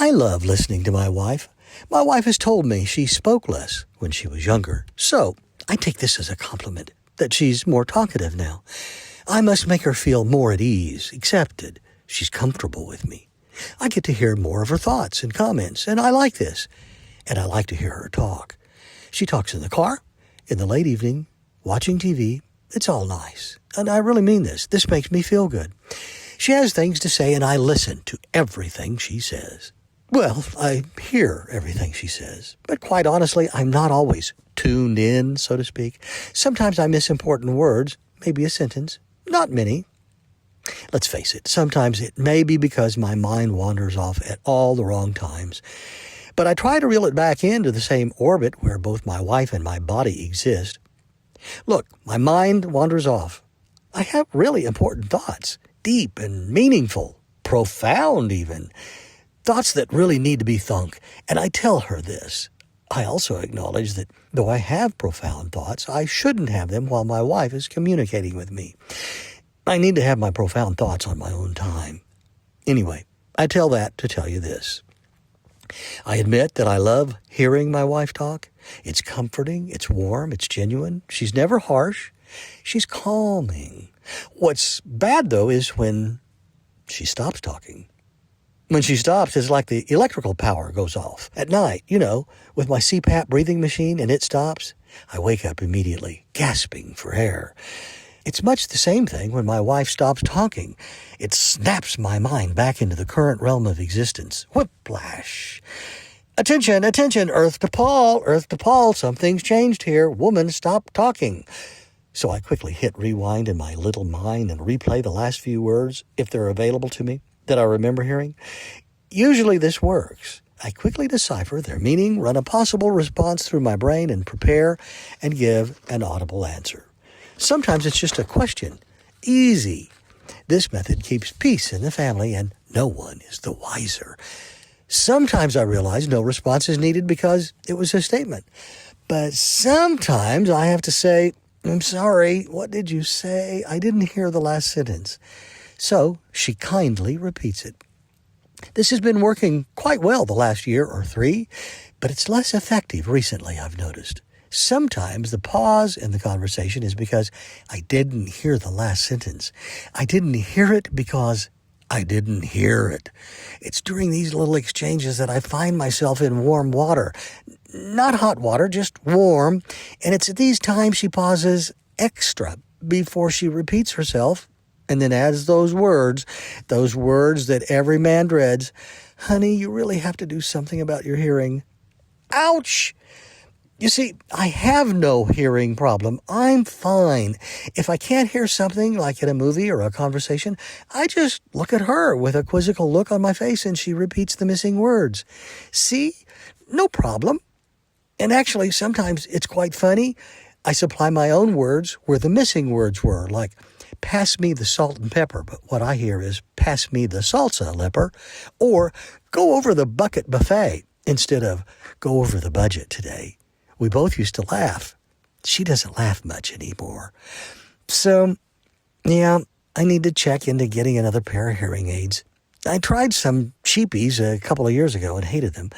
I love listening to my wife. My wife has told me she spoke less when she was younger, so I take this as a compliment that she's more talkative now. I must make her feel more at ease, accepted. She's comfortable with me. I get to hear more of her thoughts and comments, and I like this. And I like to hear her talk. She talks in the car, in the late evening, watching TV. It's all nice. And I really mean this. This makes me feel good. She has things to say, and I listen to everything she says. Well, I hear everything she says. But quite honestly, I'm not always tuned in, so to speak. Sometimes I miss important words, maybe a sentence. Not many. Let's face it, sometimes it may be because my mind wanders off at all the wrong times. But I try to reel it back into the same orbit where both my wife and my body exist. Look, my mind wanders off. I have really important thoughts, deep and meaningful, profound even, thoughts that really need to be thunk, and I tell her this. I also acknowledge that though I have profound thoughts, I shouldn't have them while my wife is communicating with me. I need to have my profound thoughts on my own time. Anyway, I tell that to tell you this. I admit that I love hearing my wife talk. It's comforting, it's warm, it's genuine. She's never harsh. She's calming. What's bad, though, is when she stops talking. When she stops, it's like the electrical power goes off. At night, with my CPAP breathing machine and it stops, I wake up immediately, gasping for air. It's much the same thing when my wife stops talking. It snaps my mind back into the current realm of existence. Whiplash. Attention, attention, Earth to Paul, something's changed here. Woman, stop talking. So I quickly hit rewind in my little mind and replay the last few words, if they're available to me, that I remember hearing. Usually this works. I quickly decipher their meaning, run a possible response through my brain, and prepare and give an audible answer. Sometimes it's just a question. Easy. This method keeps peace in the family, and no one is the wiser. Sometimes I realize no response is needed because it was a statement. But sometimes I have to say, I'm sorry, what did you say? I didn't hear the last sentence. So she kindly repeats it. This has been working quite well the last year or 3, but it's less effective recently, I've noticed. Sometimes the pause in the conversation is because I didn't hear the last sentence. I didn't hear it because I didn't hear it. It's during these little exchanges that I find myself in warm water. Not hot water, just warm. And it's at these times she pauses extra before she repeats herself and then adds those words that every man dreads. Honey, you really have to do something about your hearing. Ouch! You see, I have no hearing problem. I'm fine. If I can't hear something like in a movie or a conversation, I just look at her with a quizzical look on my face and she repeats the missing words. See? No problem. And actually, sometimes it's quite funny. I supply my own words where the missing words were, like, pass me the salt and pepper, but what I hear is, pass me the salsa, leper, or go over the bucket buffet instead of go over the budget today. We both used to laugh. She doesn't laugh much anymore. So, yeah, I need to check into getting another pair of hearing aids. I tried some cheapies a couple of years ago and hated them.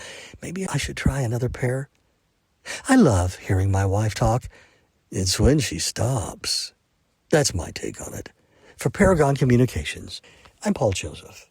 Maybe I should try another pair. I love hearing my wife talk. It's when she stops. That's my take on it. For Paragon Communications, I'm Paul Joseph.